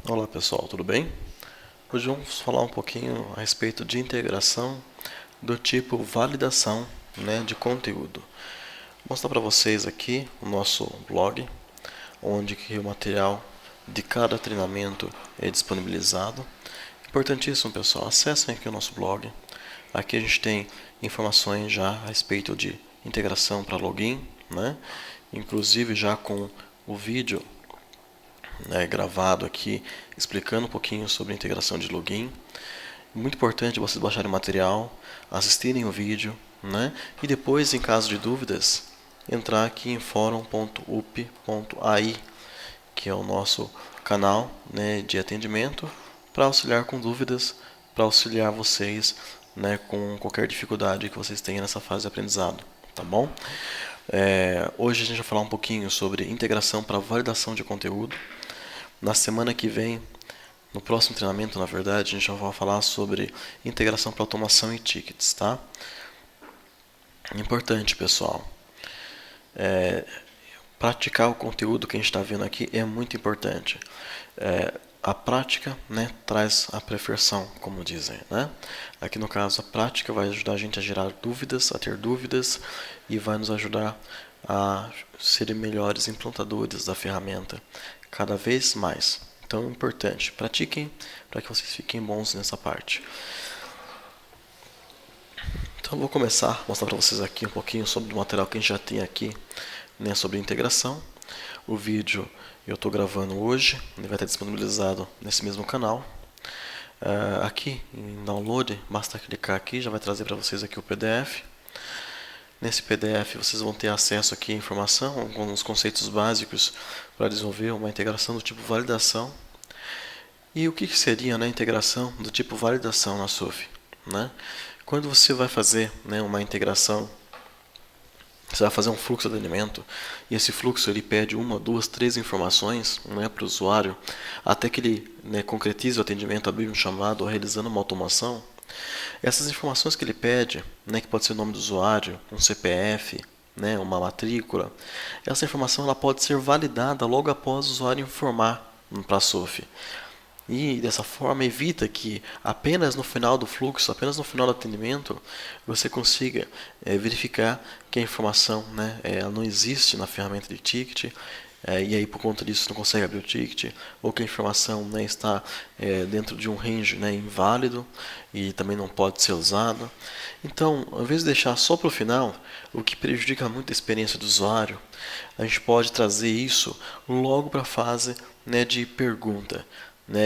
Olá pessoal, tudo bem? Hoje vamos falar um pouquinho a respeito de integração do tipo validação, de conteúdo. Vou mostrar para vocês aqui o nosso blog, onde que o material de cada treinamento é disponibilizado. Importantíssimo pessoal, acessem aqui o nosso blog. Aqui a gente tem informações já a respeito de integração para login, inclusive já com o vídeo gravado aqui explicando um pouquinho sobre a integração de login. Muito importante vocês baixarem o material, assistirem o vídeo, e depois, em caso de dúvidas, entrar aqui em forum.up.ai, que é o nosso canal de atendimento para auxiliar com dúvidas, para auxiliar vocês com qualquer dificuldade que vocês tenham nessa fase de aprendizado, tá bom? Hoje a gente vai falar um pouquinho sobre integração para validação de conteúdo. Na semana que vem, no próximo treinamento, na verdade, a gente vai falar sobre integração para automação e tickets, tá? Importante, pessoal. Praticar o conteúdo que a gente está vendo aqui é muito importante. A prática traz a perfeição, como dizem. Aqui no caso, a prática vai ajudar a gente a gerar dúvidas, a ter dúvidas, e vai nos ajudar a serem melhores implantadores da ferramenta cada vez mais. Então é importante, pratiquem para que vocês fiquem bons nessa parte. Então eu vou começar a mostrar para vocês aqui um pouquinho sobre o material que a gente já tem aqui, sobre integração. O vídeo eu estou gravando hoje, ele vai estar disponibilizado nesse mesmo canal. Aqui em download, basta clicar aqui, já vai trazer para vocês aqui o PDF. Nesse PDF vocês vão ter acesso aqui à informação, alguns conceitos básicos para desenvolver uma integração do tipo validação. E o que seria a integração do tipo validação na SOAFEE? Quando você vai fazer uma integração, você vai fazer um fluxo de atendimento, e esse fluxo ele pede uma, duas, três informações para o usuário, até que ele concretize o atendimento, abrindo um chamado ou realizando uma automação. Essas informações que ele pede, que pode ser o nome do usuário, um CPF, uma matrícula, essa informação ela pode ser validada logo após o usuário informar para a SOAFEE. E dessa forma evita que apenas no final do fluxo, apenas no final do atendimento, você consiga verificar que a informação ela não existe na ferramenta de ticket, e aí por conta disso não consegue abrir o ticket, ou que a informação está dentro de um range inválido e também não pode ser usada. Então, ao invés de deixar só para o final, o que prejudica muito a experiência do usuário, a gente pode trazer isso logo para a fase de pergunta.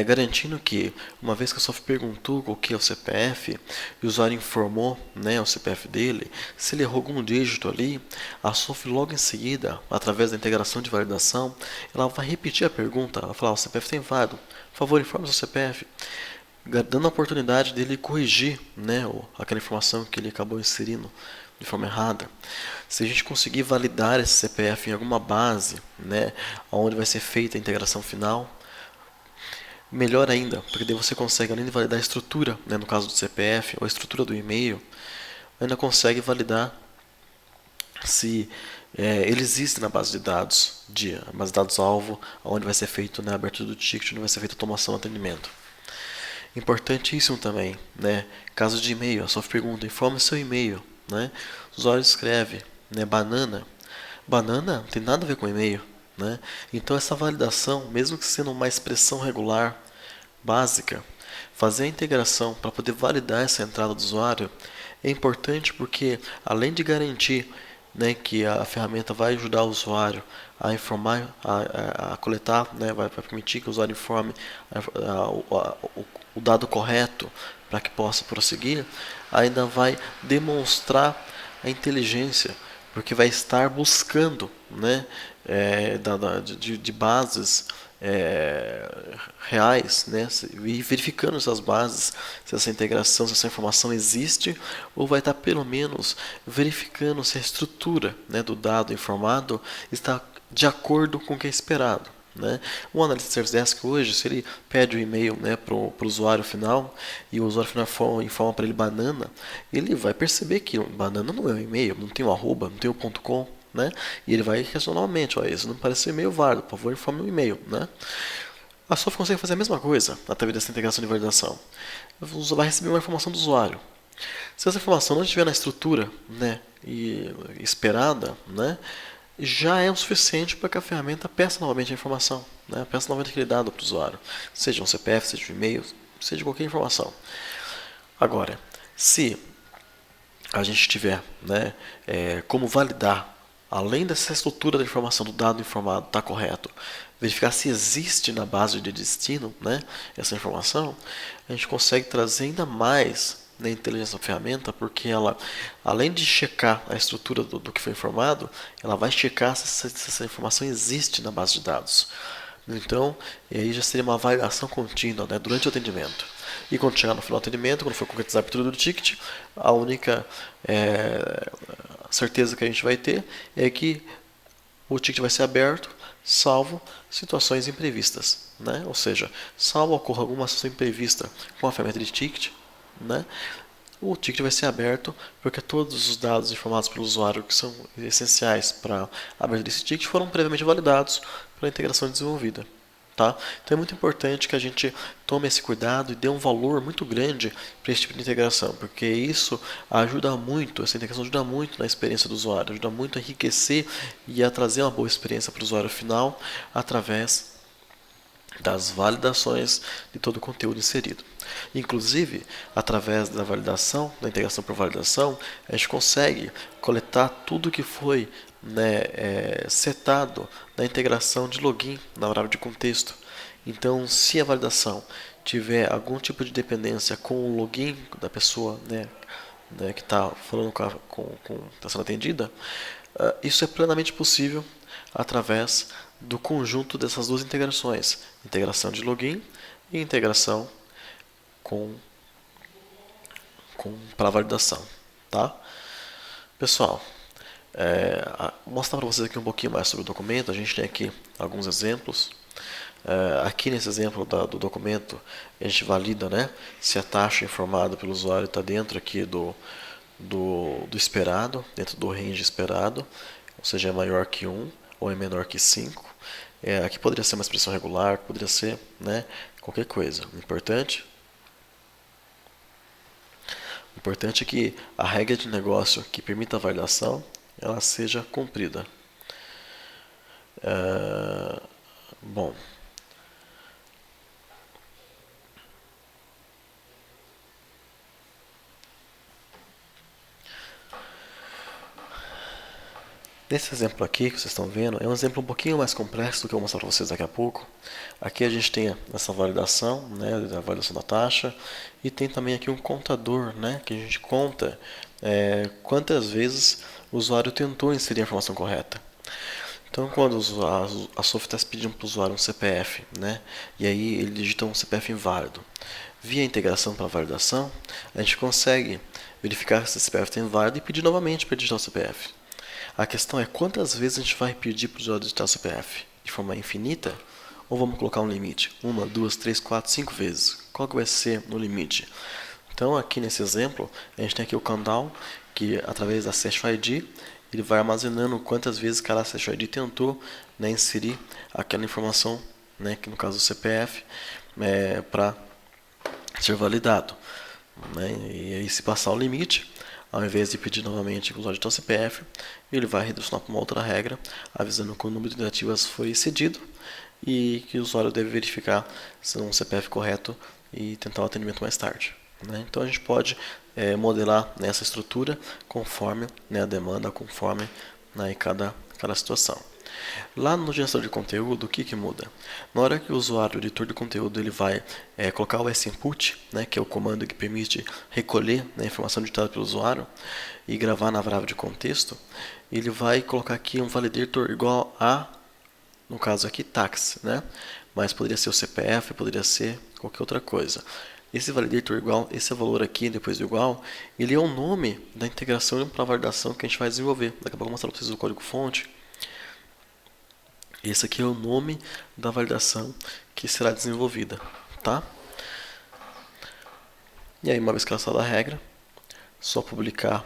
Garantindo que, uma vez que a SOAFEE perguntou qual que é o CPF e o usuário informou o CPF dele, se ele errou algum dígito ali, a SOAFEE logo em seguida, através da integração de validação, ela vai repetir a pergunta, ela vai falar: o CPF está inválido, por favor informe o seu CPF, dando a oportunidade dele corrigir aquela informação que ele acabou inserindo de forma errada. Se a gente conseguir validar esse CPF em alguma base, onde vai ser feita a integração final, melhor ainda, porque daí você consegue, além de validar a estrutura, no caso do CPF, ou a estrutura do e-mail, ainda consegue validar se ele existe na base de dados, a base de dados alvo, onde vai ser feito a abertura do ticket, onde vai ser feita a automação do atendimento. Importantíssimo também, caso de e-mail, a SOAFEE pergunta: informe seu e-mail. O usuário escreve banana. Banana não tem nada a ver com e-mail. Então essa validação, mesmo que sendo uma expressão regular, básica, fazer a integração para poder validar essa entrada do usuário é importante, porque além de garantir que a ferramenta vai ajudar o usuário a informar, a coletar, vai permitir que o usuário informe o dado correto para que possa prosseguir, ainda vai demonstrar a inteligência, porque vai estar buscando de bases reais, e verificando essas bases, se essa integração, se essa informação existe, ou vai estar pelo menos verificando se a estrutura do dado informado está de acordo com o que é esperado. O analista de Service Desk hoje, se ele pede o e-mail para o usuário final, e o usuário final informa para ele banana, ele vai perceber que banana não é um e-mail, não tem o arroba, não tem o .com, e ele vai questionar novamente: isso não parece ser e-mail válido, por favor informe o e-mail. A software consegue fazer a mesma coisa através dessa integração de validação. Vai receber uma informação do usuário. Se essa informação não estiver na estrutura, né, e esperada, né, já é o suficiente para que a ferramenta peça novamente a informação, né, peça novamente aquele dado para o usuário, seja um CPF, seja um e-mail, seja qualquer informação. Agora, se a gente tiver, né, como validar, além dessa estrutura da informação do dado informado está correto, verificar se existe na base de destino, né, essa informação, a gente consegue trazer ainda mais na inteligência da ferramenta, porque ela, além de checar a estrutura do que foi informado, ela vai checar se essa informação existe na base de dados. Então, aí já seria uma validação contínua, né, durante o atendimento. E quando chegar no final do atendimento, quando for concretizar a abertura do ticket, a única certeza que a gente vai ter é que o ticket vai ser aberto, salvo situações imprevistas, né? Ou seja, salvo ocorra alguma situação imprevista com a ferramenta de ticket, né, o ticket vai ser aberto porque todos os dados informados pelo usuário que são essenciais para a abertura desse ticket foram previamente validados pela integração desenvolvida. Tá? Então é muito importante que a gente tome esse cuidado e dê um valor muito grande para esse tipo de integração, porque isso ajuda muito, essa integração ajuda muito na experiência do usuário, ajuda muito a enriquecer e a trazer uma boa experiência para o usuário final através das validações de todo o conteúdo inserido. Inclusive, através da validação, da integração por validação, a gente consegue coletar tudo que foi, né, setado na integração de login na variável de contexto. Então, se a validação tiver algum tipo de dependência com o login da pessoa, né, que está falando está sendo atendida, isso é plenamente possível através do conjunto dessas duas integrações, integração de login e integração para validação, tá? Pessoal, vou mostrar para vocês aqui um pouquinho mais sobre o documento. A gente tem aqui alguns exemplos. Aqui nesse exemplo do documento, a gente valida, né, se a taxa informada pelo usuário está dentro aqui do esperado, dentro do range esperado, ou seja, é maior que 1 ou é menor que 5. Aqui poderia ser uma expressão regular, poderia ser, né, qualquer coisa. O importante é que a regra de negócio que permita a validação ela seja cumprida. Bom, nesse exemplo aqui que vocês estão vendo, é um exemplo um pouquinho mais complexo do que eu vou mostrar para vocês daqui a pouco. Aqui a gente tem essa validação, né, da validação da taxa, e tem também aqui um contador, né, que a gente conta quantas vezes o usuário tentou inserir a informação correta. Então, quando a software está pedindo para o usuário um CPF, né, e aí ele digita um CPF inválido, via integração para validação, a gente consegue verificar se esse CPF está inválido e pedir novamente para digitar o CPF. A questão é quantas vezes a gente vai pedir para o usuário digitar o CPF? De forma infinita? Ou vamos colocar um limite? 1, 2, 3, 4, 5 vezes. Qual que vai ser no limite? Então aqui nesse exemplo, a gente tem aqui o countdown, que através da Session ID, ele vai armazenando quantas vezes cada Session ID tentou, né, inserir aquela informação, né, que no caso do CPF, para ser validado. Né? E aí se passar o limite, ao invés de pedir novamente que o usuário digite o CPF, ele vai redirecionar para uma outra regra, avisando que o número de tentativas foi excedido e que o usuário deve verificar se é um CPF correto e tentar o atendimento mais tarde. Né? Então a gente pode modelar nessa estrutura conforme, né, a demanda, conforme, né, cada situação. Lá no gestor de conteúdo, o que muda? Na hora que o usuário, o editor de conteúdo, ele vai colocar o sinput, né, que é o comando que permite recolher, né, a informação digitada pelo usuário e gravar na variável de contexto, ele vai colocar aqui um validator igual a, no caso aqui, tax, né? Mas poderia ser o CPF, poderia ser qualquer outra coisa. Esse validator igual, esse valor aqui, depois do igual, ele é o nome da integração para validação que a gente vai desenvolver. Daqui a pouco eu vou mostrar para vocês o código-fonte. Esse aqui é o nome da validação que será desenvolvida, tá? E aí, uma vez caçada a regra, só publicar,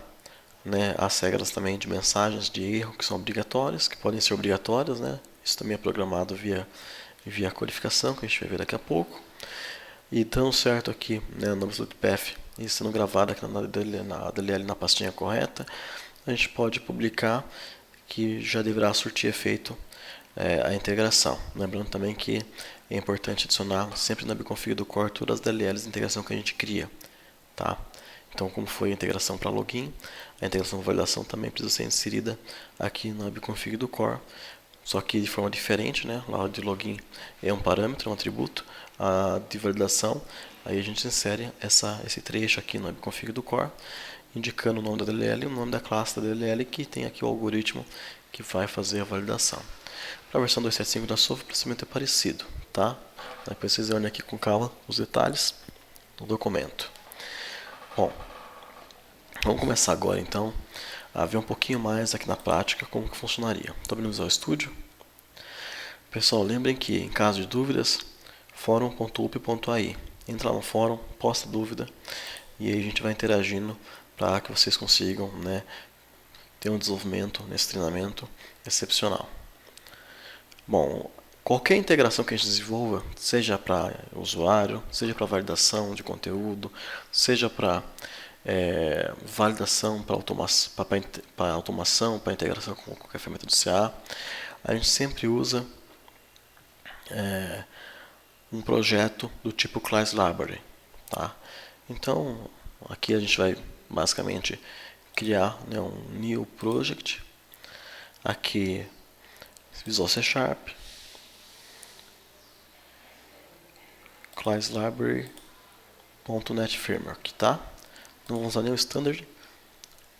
né, as regras também de mensagens de erro que são obrigatórias, que podem ser obrigatórias, né? Isso também é programado via via codificação, que a gente vai ver daqui a pouco. E dando certo aqui, né, no Absolute Path, e sendo gravado aqui na DLL na pastinha correta, a gente pode publicar, que já deverá surtir efeito a integração. Lembrando também que é importante adicionar sempre na Bconfig do core todas as DLLs de integração que a gente cria. Tá? Então, como foi a integração para login, a integração para validação também precisa ser inserida aqui na Bconfig do core, só que de forma diferente, né? Lá de login é um parâmetro, é um atributo, a de validação, aí a gente insere esse trecho aqui no Bconfig do core, indicando o nome da DLL e o nome da classe da DLL, que tem aqui o algoritmo que vai fazer a validação. Para a versão 2.7.5 da SOAP, o procedimento é parecido, tá? Depois vocês olhem aqui com calma os detalhes do documento. Bom, vamos começar agora então a ver um pouquinho mais aqui na prática como que funcionaria. Estou abrindo o Visual Studio. Pessoal, lembrem que em caso de dúvidas, fórum.up.ai. Entra lá no fórum, posta dúvida e aí a gente vai interagindo para que vocês consigam, né, ter um desenvolvimento nesse treinamento excepcional. Bom, qualquer integração que a gente desenvolva, seja para usuário, seja para validação de conteúdo, seja para validação, para automação, para integração com qualquer ferramenta do CA, a gente sempre usa um projeto do tipo Class Library. Tá? Então, aqui a gente vai basicamente criar, né, um new project, aqui Visual C Sharp, Class Library.NET Framework, tá? Não vamos usar nem o Standard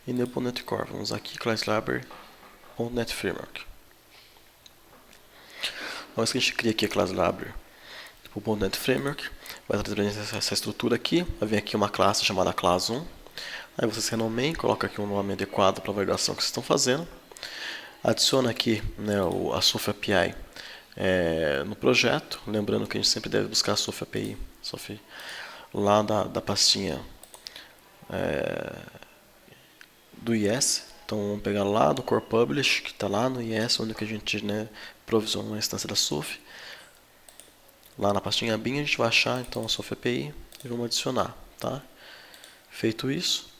e nem o .NET Core. Vamos usar aqui Class Library.NET Framework. Uma vez que a gente cria aqui a Class Library o .NET Framework, vai trazer essa estrutura aqui, vai vir aqui uma classe chamada Class 1, aí vocês renomeiam, coloca aqui um nome adequado para a validação que vocês estão fazendo, adiciona aqui, né, a SOAP API no projeto, lembrando que a gente sempre deve buscar a SOAP API lá da pastinha do IS. Então vamos pegar lá do Core Publish, que está lá no IS, onde que a gente, né, provisionou a instância da SOAP. Lá na pastinha bin a gente vai achar então a SOAP API e vamos adicionar. Tá? Feito isso,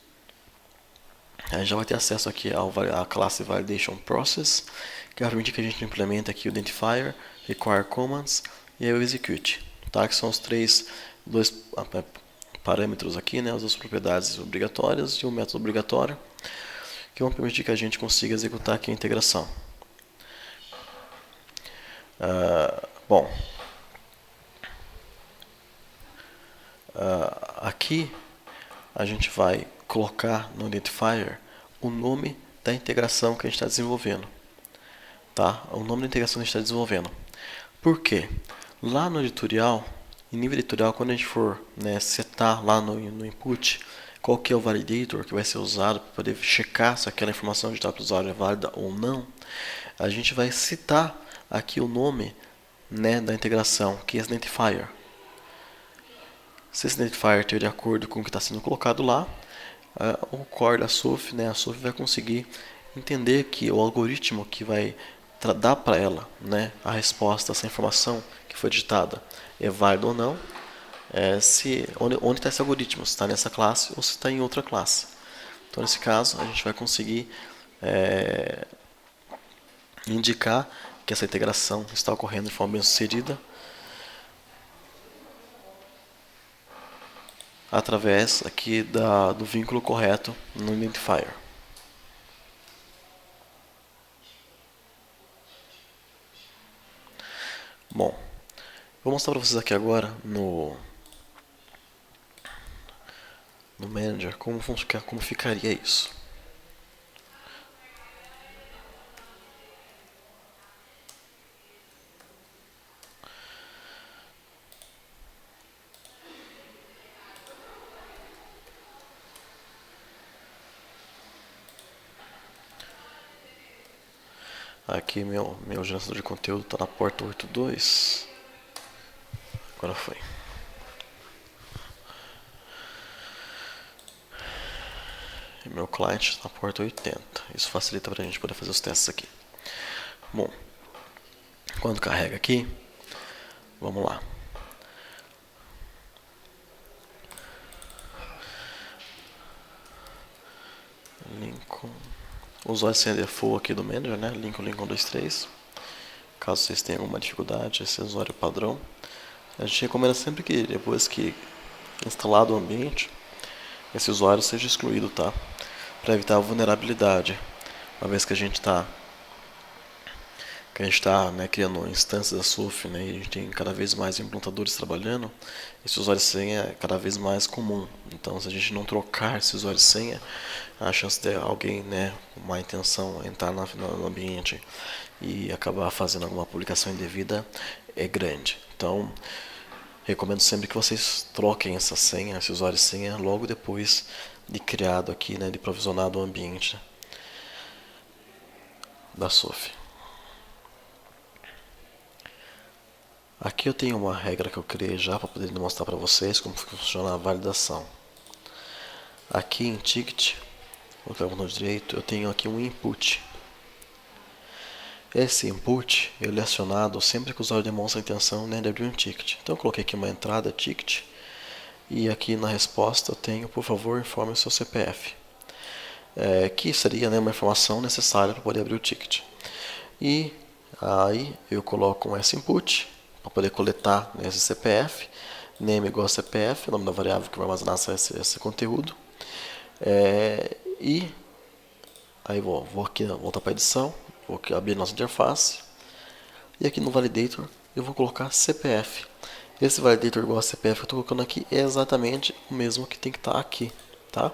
a gente já vai ter acesso aqui à classe Validation Process, que vai permitir que a gente implemente aqui o Identifier, Require Commands e aí o Execute, tá? Que são os dois parâmetros aqui, né? As duas propriedades obrigatórias e o método obrigatório, que vão permitir que a gente consiga executar aqui a integração. Bom, aqui a gente vai colocar no Identifier o nome da integração que a gente está desenvolvendo. Tá? O nome da integração que a gente está desenvolvendo. Por quê? Lá no editorial, em nível editorial, quando a gente for, né, setar lá no input qual que é o validator que vai ser usado para poder checar se aquela informação digital para o usuário é válida ou não, a gente vai citar aqui o nome, né, da integração, que é esse Identifier. Se esse Identifier estiver de acordo com o que está sendo colocado lá, o core da SOAP, né, a SOAP vai conseguir entender que o algoritmo que vai dar para ela, né, a resposta, essa informação que foi digitada é válida ou não, onde está esse algoritmo, se está nessa classe ou se está em outra classe. Então, nesse caso, a gente vai conseguir indicar que essa integração está ocorrendo de forma bem sucedida através aqui do vínculo correto no Identifier. Bom, vou mostrar para vocês aqui agora no Manager como ficaria isso. Aqui meu gerenciador de conteúdo está na porta 82. Agora foi. E meu cliente está na porta 80. Isso facilita para a gente poder fazer os testes aqui. Bom, quando carrega aqui, Vamos lá. Lincoln. O usuário sem default aqui do manager, né? Lincoln23. Caso vocês tenham alguma dificuldade, esse é o usuário padrão. A gente recomenda sempre que depois que instalado o ambiente, esse usuário seja excluído, tá? Para evitar a vulnerabilidade. Uma vez que a gente está né, criando instâncias da SUF, né, e a gente tem cada vez mais implantadores trabalhando, esse usuário e senha é cada vez mais comum. Então, se a gente não trocar esse usuário e senha, a chance de alguém, né, com má intenção entrar no ambiente e acabar fazendo alguma publicação indevida é grande. Então, recomendo sempre que vocês troquem essa senha, esse usuário e senha, logo depois de criado aqui, né, de provisionado o ambiente da SUF. Aqui eu tenho uma regra que eu criei já para poder mostrar para vocês como funciona a validação. Aqui em Ticket, vou colocar o botão direito, eu tenho aqui um input. Esse input ele é acionado sempre que o usuário demonstra a intenção, né, de abrir um ticket. Então eu coloquei aqui uma entrada ticket e aqui na resposta eu tenho, por favor, informe o seu CPF. Que seria, né, uma informação necessária para poder abrir o ticket. E aí eu coloco um input para poder coletar, né, esse CPF, name igual a CPF, o nome da variável que vai armazenar esse conteúdo. E aí vou aqui voltar para a edição, vou aqui abrir nossa interface e aqui no validator eu vou colocar CPF. Esse validator igual a CPF que eu estou colocando aqui é exatamente o mesmo que tem que estar aqui, tá?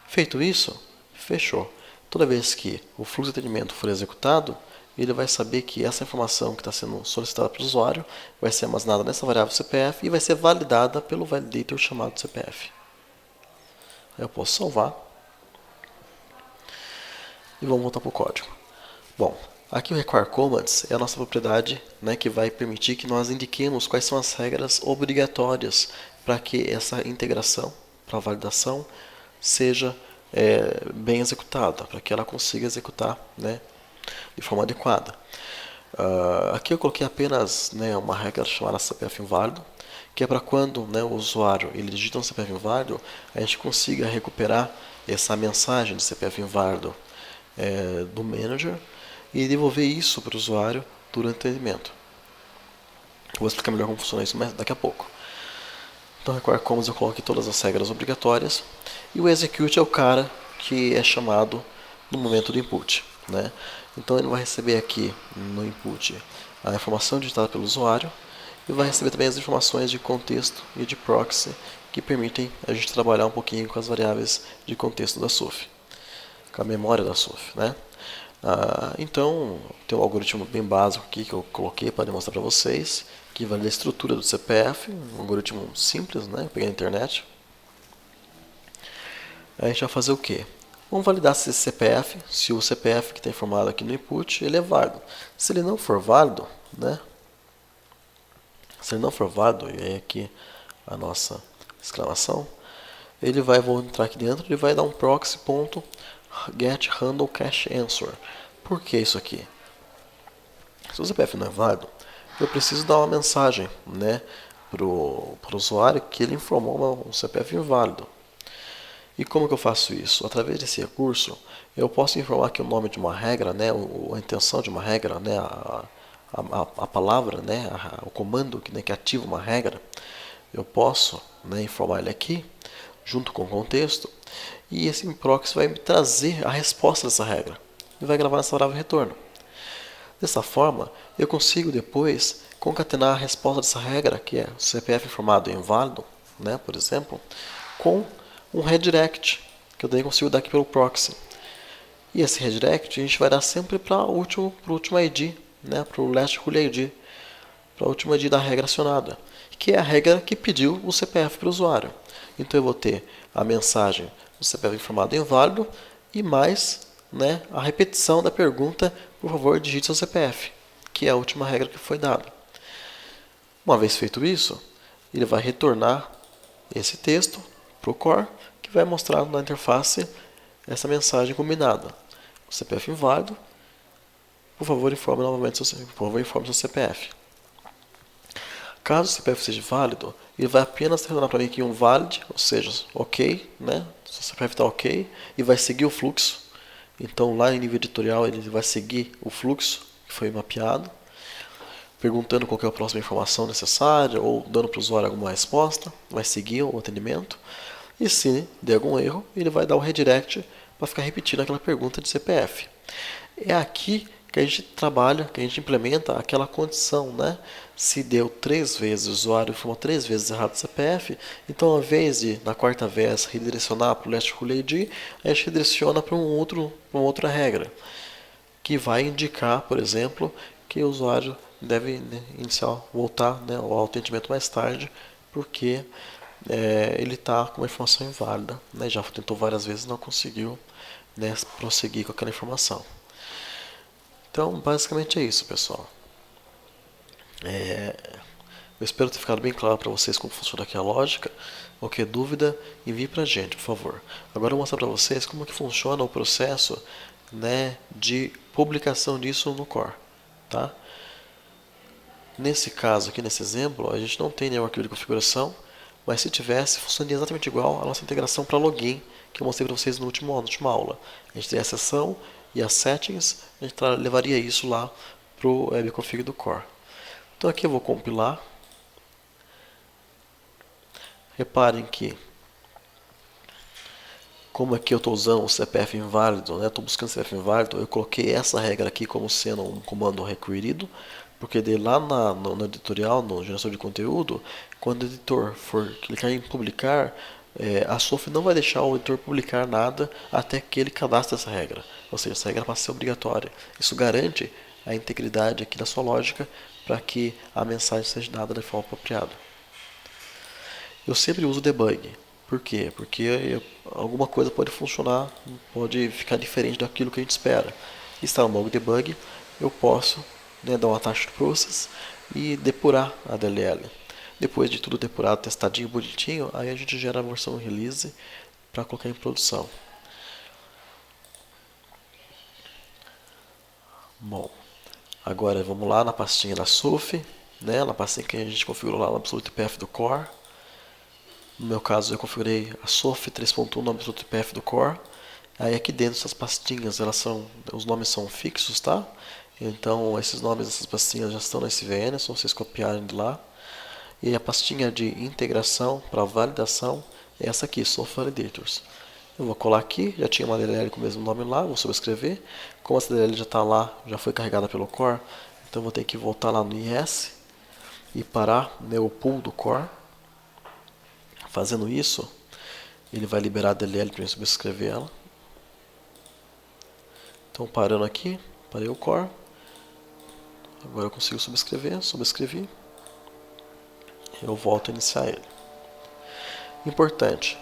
Feito isso, fechou. Toda vez que o fluxo de atendimento for executado, ele vai saber que essa informação que está sendo solicitada para o usuário vai ser armazenada nessa variável CPF e vai ser validada pelo validator chamado CPF. Aí eu posso salvar e vamos voltar para o código. Bom, aqui o require commands é a nossa propriedade, né, que vai permitir que nós indiquemos quais são as regras obrigatórias para que essa integração, para a validação, seja bem executada, para que ela consiga executar, né, de forma adequada. Aqui eu coloquei apenas, né, uma regra chamada CPF inválido, que é para quando, né, o usuário ele digita um CPF inválido, a gente consiga recuperar essa mensagem de CPF inválido do manager e devolver isso para o usuário durante o atendimento. Vou explicar melhor como funciona isso daqui a pouco. Então, require commands eu coloco aqui todas as regras obrigatórias e o execute é o cara que é chamado no momento do input, né? Então ele vai receber aqui no input a informação digitada pelo usuário e vai receber também as informações de contexto e de proxy que permitem a gente trabalhar um pouquinho com as variáveis de contexto da SUF, com a memória da SUF, né? Então tem um algoritmo bem básico aqui que eu coloquei para demonstrar para vocês, que valida a estrutura do CPF, um algoritmo simples, né? Eu peguei na internet. A gente vai fazer o quê? Vamos validar se esse CPF, se o CPF que está informado aqui no input, ele é válido. Se ele não for válido, né? Se ele não for válido, e aí aqui a nossa exclamação, ele vai, vou entrar aqui dentro, ele vai dar um proxy.getHandleCacheAnswer. Por que isso aqui? Se o CPF não é válido, eu preciso dar uma mensagem, né, para o usuário que ele informou um CPF inválido. E como que eu faço isso? Através desse recurso, eu posso informar aqui o nome de uma regra, né, a intenção de uma regra, né, a palavra, né, o comando que ativa uma regra. Eu posso, né, informar ele aqui, junto com o contexto, e esse proxy vai me trazer a resposta dessa regra e vai gravar nessa variável retorno. Dessa forma, eu consigo depois concatenar a resposta dessa regra, que é o CPF informado inválido, né, por exemplo, com um redirect, que eu daí consigo dar aqui pelo proxy. E esse redirect a gente vai dar sempre para o último ID, né, para o last rule ID, para a última ID da regra acionada, que é a regra que pediu o CPF para o usuário. Então eu vou ter a mensagem do CPF informado inválido e mais, né, a repetição da pergunta, por favor, digite seu CPF, que é a última regra que foi dada. Uma vez feito isso, ele vai retornar esse texto para o core, que vai mostrar na interface essa mensagem combinada. O CPF inválido, por favor, informe novamente seu CPF. Caso o CPF seja válido, ele vai apenas retornar para mim aqui um valid, ou seja, ok, né? Se o CPF está ok, e vai seguir o fluxo. Então lá em nível editorial ele vai seguir o fluxo que foi mapeado, perguntando qual é a próxima informação necessária ou dando para o usuário alguma resposta, vai seguir o atendimento. E se der algum erro, ele vai dar o redirect para ficar repetindo aquela pergunta de CPF. É aqui que a gente trabalha, que a gente implementa aquela condição, né? Se deu 3 vezes, o usuário informou 3 vezes errado o CPF, então ao invés de, na quarta vez, redirecionar para o Last Rule ID, a gente redireciona para uma outra regra, que vai indicar, por exemplo, que o usuário deve, né, voltar, né, ao atendimento mais tarde, porque ele está com uma informação inválida, né, já tentou várias vezes e não conseguiu, né, prosseguir com aquela informação. Então, basicamente é isso, pessoal. Eu espero ter ficado bem claro para vocês como funciona aqui a lógica. Qualquer dúvida, envie para a gente, por favor. Agora eu vou mostrar para vocês como que funciona o processo, né, de publicação disso no Core. Tá? Nesse caso aqui, nesse exemplo, a gente não tem nenhum arquivo de configuração, mas se tivesse, funcionaria exatamente igual a nossa integração para login, que eu mostrei para vocês na última aula. A gente tem a sessão e as settings, a gente levaria isso lá para o webconfig do Core. Então aqui eu vou compilar. Reparem que, como aqui eu estou usando o CPF inválido, né, estou buscando CPF inválido, eu coloquei essa regra aqui como sendo um comando requerido, porque de lá no editorial, no geração de conteúdo, quando o editor for clicar em publicar, a SOF não vai deixar o editor publicar nada até que ele cadastre essa regra. Ou seja, essa regra passa a ser obrigatória. Isso garante a integridade aqui da sua lógica para que a mensagem seja dada da forma apropriada. Eu sempre uso debug. Por quê? Porque alguma coisa pode funcionar, pode ficar diferente daquilo que a gente espera. Instalar um debug, eu posso, né, dar uma taxa de process e depurar a DLL. Depois de tudo depurado, testadinho, bonitinho, aí a gente gera a versão release para colocar em produção. Bom, agora vamos lá na pastinha da SOF, né, na pastinha que a gente configurou lá no Absolute PF do Core. No meu caso, eu configurei a SOF 3.1 no Absolute PF do Core. Aí aqui dentro essas pastinhas, os nomes são fixos, tá? Então esses nomes dessas pastinhas já estão na SVN, é só vocês copiarem de lá. E a pastinha de integração para validação é essa aqui, SOF Validators. Eu vou colar aqui, já tinha uma DLL com o mesmo nome lá, vou sobrescrever. Como essa DLL já está lá, já foi carregada pelo Core, então vou ter que voltar lá no IS e parar o pool do Core. Fazendo isso, ele vai liberar a DLL para eu subscrever ela. Então, parando aqui, parei o Core. Agora eu consigo subscrevi. Eu volto a iniciar ele. Importante,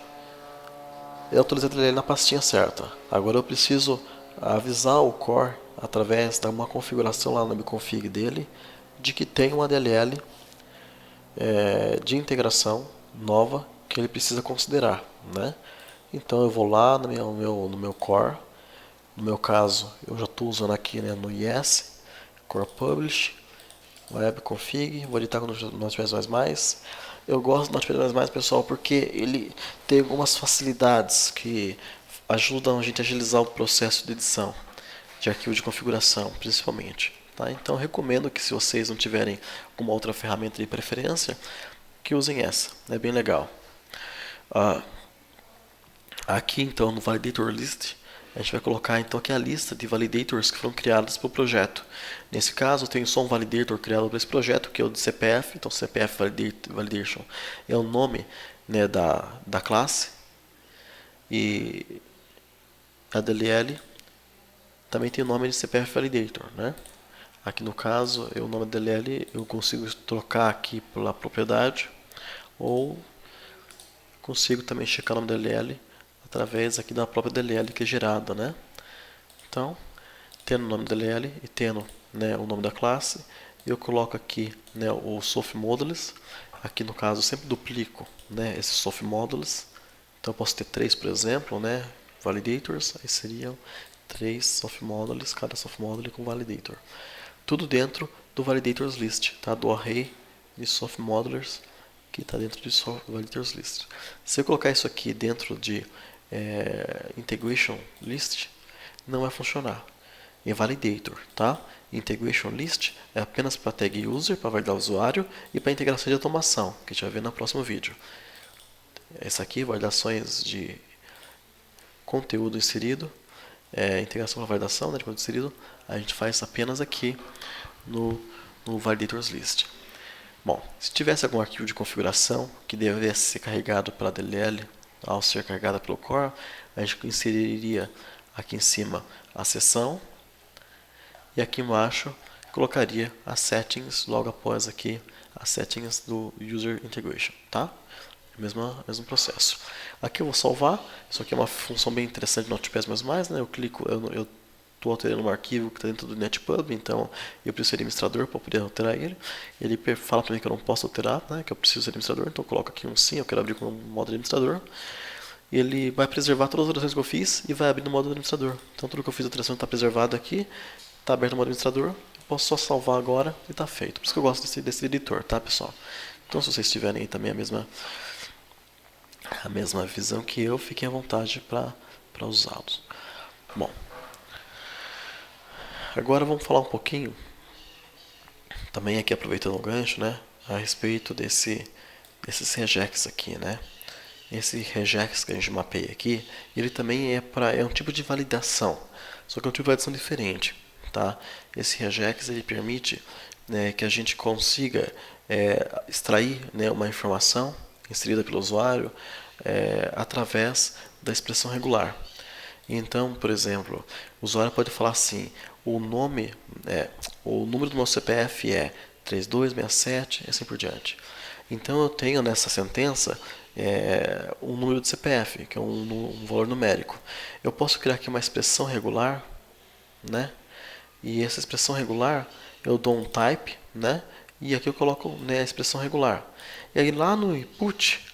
eu atualizei a DLL na pastinha certa. Agora eu preciso avisar o Core, através de uma configuração lá no webconfig dele, de que tem uma DLL de integração nova que ele precisa considerar, né? Então eu vou lá no meu Core. No meu caso, eu já estou usando aqui, né, no IS, Core Publish, Web Config, vou editar com o Notepad++. Eu gosto do Notepad++, pessoal, porque ele tem algumas facilidades que ajudam a gente a agilizar o processo de edição de arquivo de configuração, principalmente. Tá? Então, recomendo que, se vocês não tiverem alguma outra ferramenta de preferência, que usem essa, é bem legal. Aqui, então, no Validator List, a gente vai colocar então aqui a lista de validators que foram criados para o projeto. Nesse caso, eu tenho só um validator criado para esse projeto, que é o de CPF. Então, CPF Validation é o nome, né, da classe. E a DLL também tem o nome de CPF Validator, né? Aqui no caso, o nome da DLL eu consigo trocar aqui pela propriedade, ou consigo também checar o nome da DLL através aqui da própria DLL que é gerada, né? Então, tendo o nome da DLL e tendo, né, o nome da classe, eu coloco aqui, né, o SOF Modules. Aqui no caso eu sempre duplico, né, esses SOF Modules. Então eu posso ter 3, por exemplo, né, validators, aí seriam 3 SOF Modules, cada SOF Module com validator. Tudo dentro do Validators List, tá, do array de Soft Modelers que está dentro de Soft Validators List. Se eu colocar isso aqui dentro de Integration List, não vai funcionar. É Validator, tá? Integration List é apenas para tag User, para validar o usuário, e para integração de automação, que a gente vai ver no próximo vídeo. Essa aqui, validações de conteúdo inserido, integração para validação, né, de conteúdo inserido, a gente faz apenas aqui no Validators List. Bom, se tivesse algum arquivo de configuração que devesse ser carregado pela DLL, ao ser carregada pelo core, a gente inseriria aqui em cima a seção e aqui embaixo colocaria as settings logo após aqui as settings do User Integration, tá? Mesmo processo. Aqui eu vou salvar. Isso aqui é uma função bem interessante no Notepad++, né? Eu clico, eu estou alterando um arquivo que está dentro do NetPub, então eu preciso ser administrador para poder alterar ele. Ele fala para mim que eu não posso alterar, né? Que eu preciso ser administrador, então eu coloco aqui um sim, eu quero abrir com o modo administrador. Ele vai preservar todas as alterações que eu fiz e vai abrir no modo administrador. Então tudo que eu fiz de alteração está preservado aqui, está aberto no modo administrador. Eu posso só salvar agora e está feito. Por isso que eu gosto desse editor, tá, pessoal? Então se vocês tiverem aí também a mesma visão que eu, fiquem à vontade para usá-los. Bom, agora vamos falar um pouquinho, também aqui aproveitando o gancho, né, a respeito desses regex aqui, né. Esse regex que a gente mapeia aqui, ele também é um tipo de validação, só que é um tipo de validação diferente, tá? Esse regex ele permite, né, que a gente consiga extrair, né, uma informação inserida pelo usuário através da expressão regular. Então, por exemplo, o usuário pode falar assim: o número do meu CPF é 3267 e assim por diante. Então eu tenho nessa sentença um número de CPF, que é um valor numérico. Eu posso criar aqui uma expressão regular, né? E essa expressão regular eu dou um type, né? E aqui eu coloco, né, a expressão regular. E aí lá no input,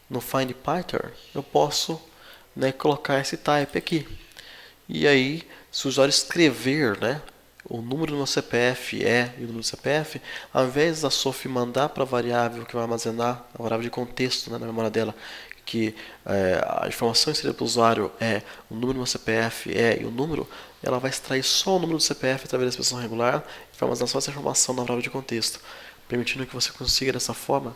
no find pattern, eu posso, né, colocar esse type aqui. E aí, se o usuário escrever, né, o número do meu CPF e o número do CPF, ao invés da Sophie mandar para a variável que vai armazenar, a variável de contexto, né, na memória dela, que a informação inserida pelo usuário é o número do meu CPF e o número, ela vai extrair só o número do CPF através da expressão regular e vai armazenar só essa informação na variável de contexto, permitindo que você consiga dessa forma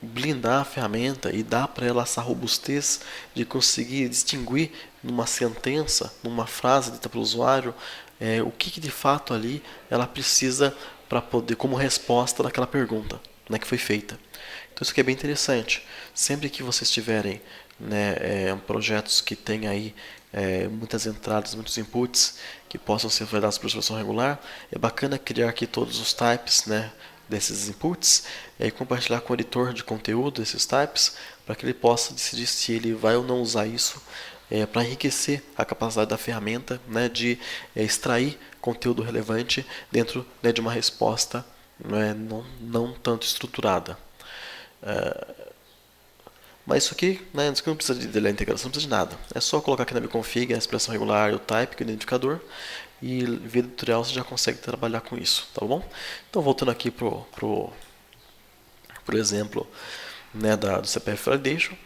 blindar a ferramenta e dar para ela essa robustez de conseguir distinguir numa sentença, numa frase dita pelo usuário, o que de fato ali ela precisa para poder, como resposta daquela pergunta, né, que foi feita. Então isso aqui é bem interessante. Sempre que vocês tiverem, né, projetos que tem aí muitas entradas, muitos inputs que possam ser validados por expressão regular, é bacana criar aqui todos os types, né, desses inputs e compartilhar com o editor de conteúdo esses types para que ele possa decidir se ele vai ou não usar isso para enriquecer a capacidade da ferramenta, né, de extrair conteúdo relevante dentro, né, de uma resposta, né, não tanto estruturada. Mas isso aqui, né, isso aqui não precisa de integração, não precisa de nada. É só colocar aqui na config a expressão regular, o type, que é o identificador, e via tutorial você já consegue trabalhar com isso, tá bom? Então voltando aqui pro exemplo, né, do CPF Validation,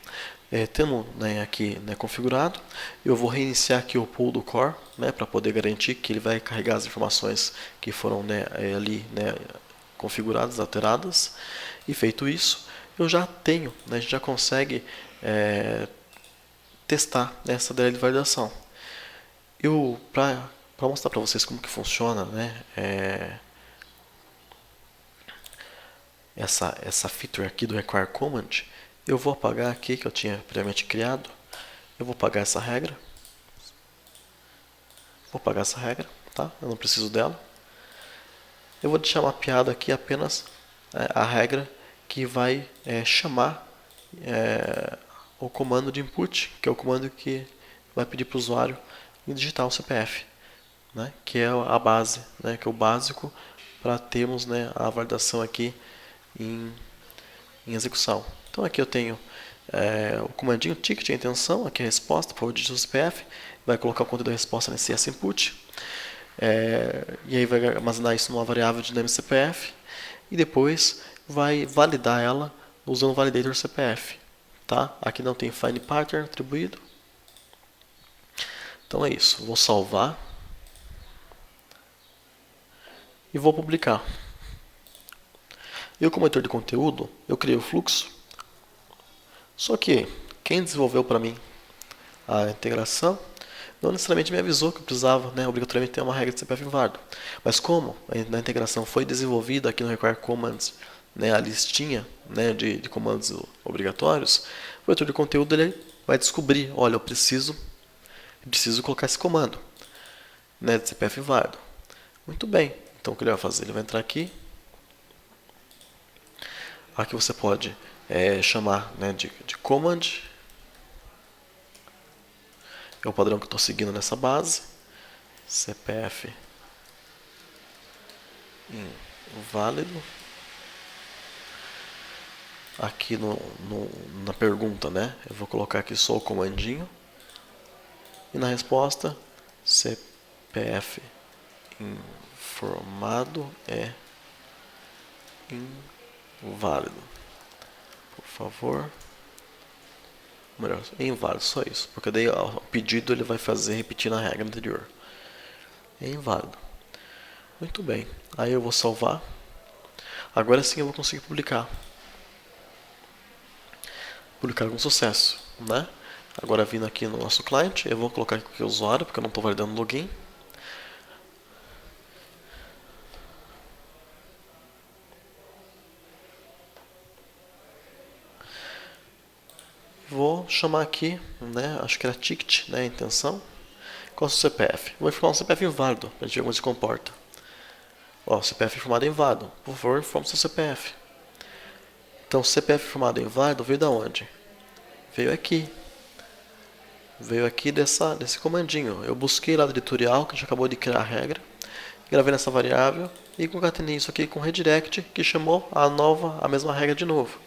tendo, né, aqui, né, configurado, eu vou reiniciar aqui o pool do core, né, para poder garantir que ele vai carregar as informações que foram, né, ali, né, configuradas, alteradas, e feito isso, eu já tenho, né, a gente já consegue testar essa DLL de validação. Para mostrar para vocês como que funciona, né, essa feature aqui do require command, eu vou apagar aqui que eu tinha previamente criado. Eu vou apagar essa regra. Vou apagar essa regra, tá? Eu não preciso dela. Eu vou deixar mapeado aqui apenas a regra que vai chamar o comando de input, que é o comando que vai pedir para o usuário digitar o CPF, né? Que é a base, né? Que é o básico para termos, né, a validação aqui em execução. Então aqui eu tenho o comandinho ticket, a intenção, aqui a resposta, por favor, digite o CPF, vai colocar o conteúdo da resposta nesse input. E aí vai armazenar isso numa variável de name CPF e depois vai validar ela usando o validator CPF. Tá? Aqui não tem find pattern atribuído. Então é isso. Vou salvar e vou publicar. Eu, como editor de conteúdo, eu criei o fluxo. Só que quem desenvolveu para mim a integração não necessariamente me avisou que eu precisava, né, obrigatoriamente ter uma regra de CPF inválido. Mas como na integração foi desenvolvida aqui no Require Commands, né, a listinha, né, de comandos obrigatórios, o editor de conteúdo ele vai descobrir, olha, eu preciso colocar esse comando, né, de CPF inválido. Muito bem, então o que ele vai fazer? Ele vai entrar aqui. Aqui você pode chamar, né, de command. É o padrão que eu estou seguindo nessa base. CPF inválido. Aqui na pergunta, né, eu vou colocar aqui só o comandinho. E na resposta, CPF informado é inválido. Por favor. Melhor, é inválido, só isso. Porque daí o pedido ele vai fazer repetindo a regra anterior. É inválido. Muito bem. Aí eu vou salvar. Agora sim eu vou conseguir publicar. Publicar com sucesso, né? Agora vindo aqui no nosso cliente, eu vou colocar aqui o usuário, porque eu não estou validando o login. Vou chamar aqui, né? Acho que era ticket, né? A intenção. Qual é o seu CPF? Vou informar um CPF inválido, para a gente ver como se comporta. Ó, CPF informado é inválido. Por favor, informe seu CPF. Então, CPF informado é inválido veio da onde? Veio aqui. Veio aqui desse comandinho. Eu busquei lá do editorial, que a gente acabou de criar a regra. Gravei nessa variável e concatenei isso aqui com redirect, que chamou a mesma regra de novo.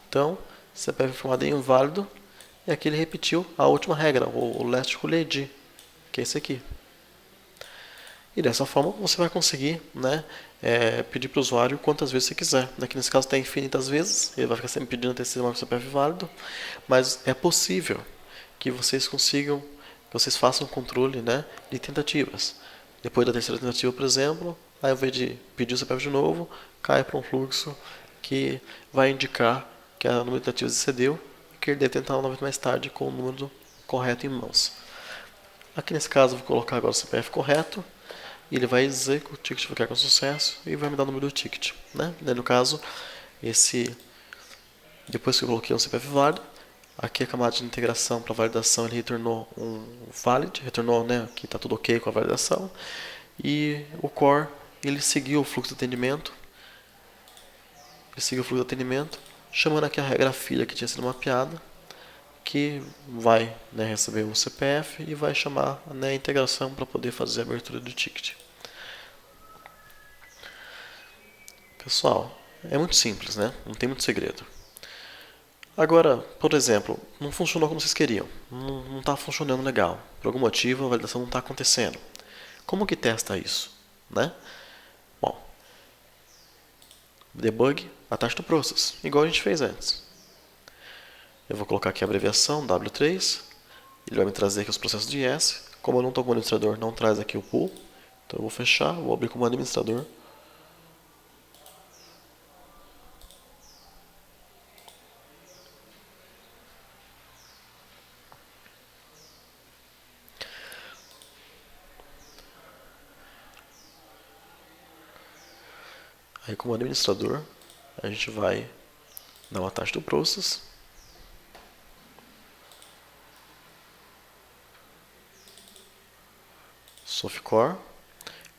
Então, CPF informado é inválido. E aqui ele repetiu a última regra, o last rule que é esse aqui. E dessa forma você vai conseguir, né, pedir para o usuário quantas vezes você quiser. Aqui nesse caso tem infinitas vezes, ele vai ficar sempre pedindo até ser um CPF válido, mas é possível que vocês consigam, que vocês façam controle, né, de tentativas. Depois da terceira tentativa, por exemplo, aí ao invés de pedir o CPF de novo, cai para um fluxo que vai indicar que a número de tentativas excedeu e que ele deve tentar novamente mais tarde com o número correto em mãos. Aqui nesse caso eu vou colocar agora o CPF correto e ele vai dizer que o ticket foi criado com sucesso e vai me dar o número do ticket, né? No caso, depois que eu coloquei um CPF válido, aqui a camada de integração para validação ele retornou um valid, retornou, né, que está tudo ok com a validação, e o core ele seguiu o fluxo de atendimento, chamando aqui a regra filha que tinha sido mapeada, que vai, né, receber o CPF e vai chamar, né, a integração para poder fazer a abertura do ticket. Pessoal, é muito simples, né? Não tem muito segredo. Agora, por exemplo, não funcionou como vocês queriam. Não está funcionando legal. Por algum motivo a validação não está acontecendo. Como que testa isso, né? Bom, debug a taxa do process, igual a gente fez antes. Eu vou colocar aqui a abreviação W3. Ele vai me trazer aqui os processos de IS. Como eu não estou como administrador, não traz aqui o pool. Então eu vou fechar, vou abrir como administrador. Aí como administrador, a gente vai dar uma taxa do process. Softcore.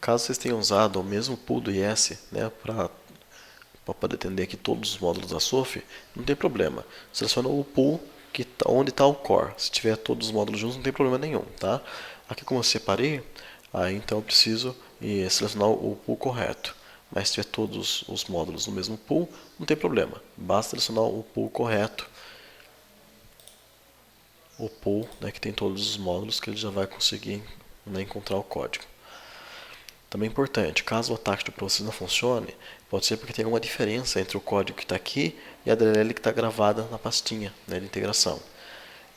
Caso vocês tenham usado o mesmo pool do IS, né, para poder atender aqui todos os módulos da SOF, não tem problema. Seleciona o pool onde está o core. Se tiver todos os módulos juntos, não tem problema nenhum. Tá? Aqui como eu separei, aí então eu preciso selecionar o pool correto. Mas se tiver todos os módulos no mesmo pool, não tem problema. Basta selecionar o pool correto. O pool, né, que tem todos os módulos, que ele já vai conseguir, né, encontrar o código. Também é importante, caso o Attached to Process não funcione, pode ser porque tem alguma diferença entre o código que está aqui e a DLL que está gravada na pastinha, né, de integração.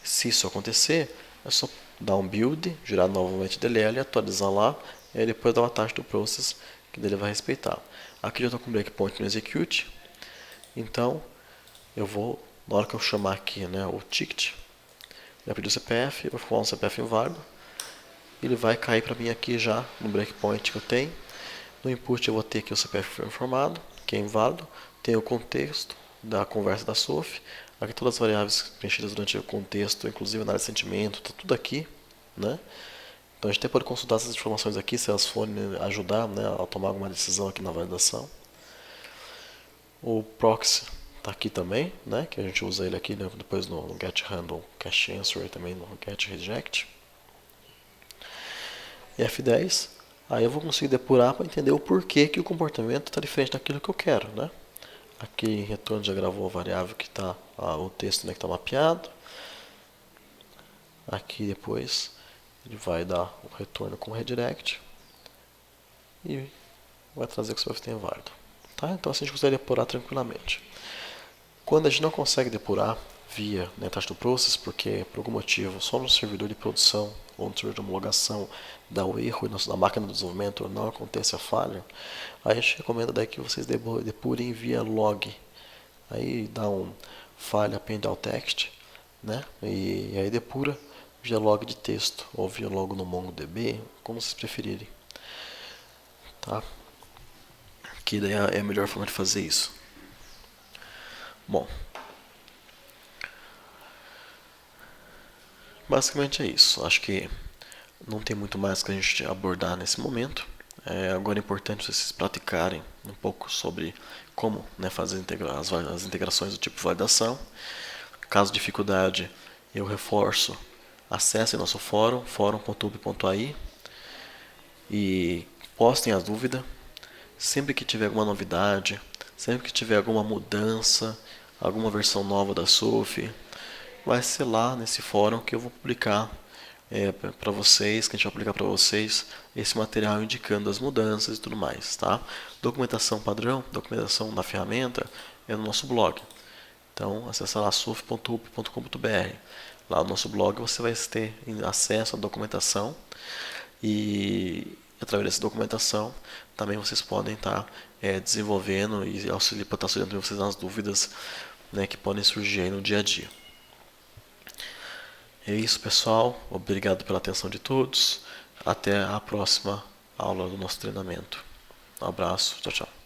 Se isso acontecer, é só dar um build, girar novamente DLL, atualizar lá, e aí depois dar o Attached to Process, que ele vai respeitar. Aqui já estou com o breakpoint no execute, então eu vou, na hora que eu chamar aqui, né, o ticket, vai pedir o CPF, eu vou formar um CPF inválido, ele vai cair para mim aqui já no breakpoint que eu tenho. No input eu vou ter aqui o CPF foi informado, que é inválido, tem o contexto da conversa da SOF, aqui todas as variáveis preenchidas durante o contexto, inclusive análise de sentimento, está tudo aqui, né? Então a gente até pode consultar essas informações aqui, se elas forem ajudar, né, a tomar alguma decisão aqui na validação. O proxy está aqui também, né, que a gente usa ele aqui, né, depois no get handle cache answer e também no get reject. E F10, aí eu vou conseguir depurar para entender o porquê que o comportamento está diferente daquilo que eu quero, né? Aqui em retorno já gravou a variável que está, o texto, né, que está mapeado. Aqui depois ele vai dar o retorno com redirect e vai trazer que o CPF tem válido. Tá? Então assim a gente consegue depurar tranquilamente. Quando a gente não consegue depurar via taxa do process, porque por algum motivo só no servidor de produção ou no servidor de homologação dá o erro e na máquina de desenvolvimento não acontece a falha, aí a gente recomenda daí que vocês depurem via log. Aí dá um falha append ao text, né? E aí depura via log de texto ou via log no MongoDB, como vocês preferirem. Tá? Que daí é a melhor forma de fazer isso. Bom, basicamente é isso. Acho que não tem muito mais que a gente abordar nesse momento. Agora é importante vocês praticarem um pouco sobre como, né, fazer as integrações do tipo validação. Caso de dificuldade, eu reforço, acessem nosso fórum, forum.ub.ai, e postem as dúvidas. Sempre que tiver alguma novidade, sempre que tiver alguma mudança, alguma versão nova da SOF, vai ser lá nesse fórum que eu vou publicar para vocês, que a gente vai publicar para vocês esse material indicando as mudanças e tudo mais, tá? Documentação padrão, documentação da ferramenta é no nosso blog. Então, acessa lá sof.up.com.br. Lá no nosso blog você vai ter acesso à documentação e através dessa documentação também vocês podem estar desenvolvendo e estar auxiliando vocês nas dúvidas, né, que podem surgir aí no dia a dia. É isso, pessoal. Obrigado pela atenção de todos. Até a próxima aula do nosso treinamento. Um abraço. Tchau, tchau.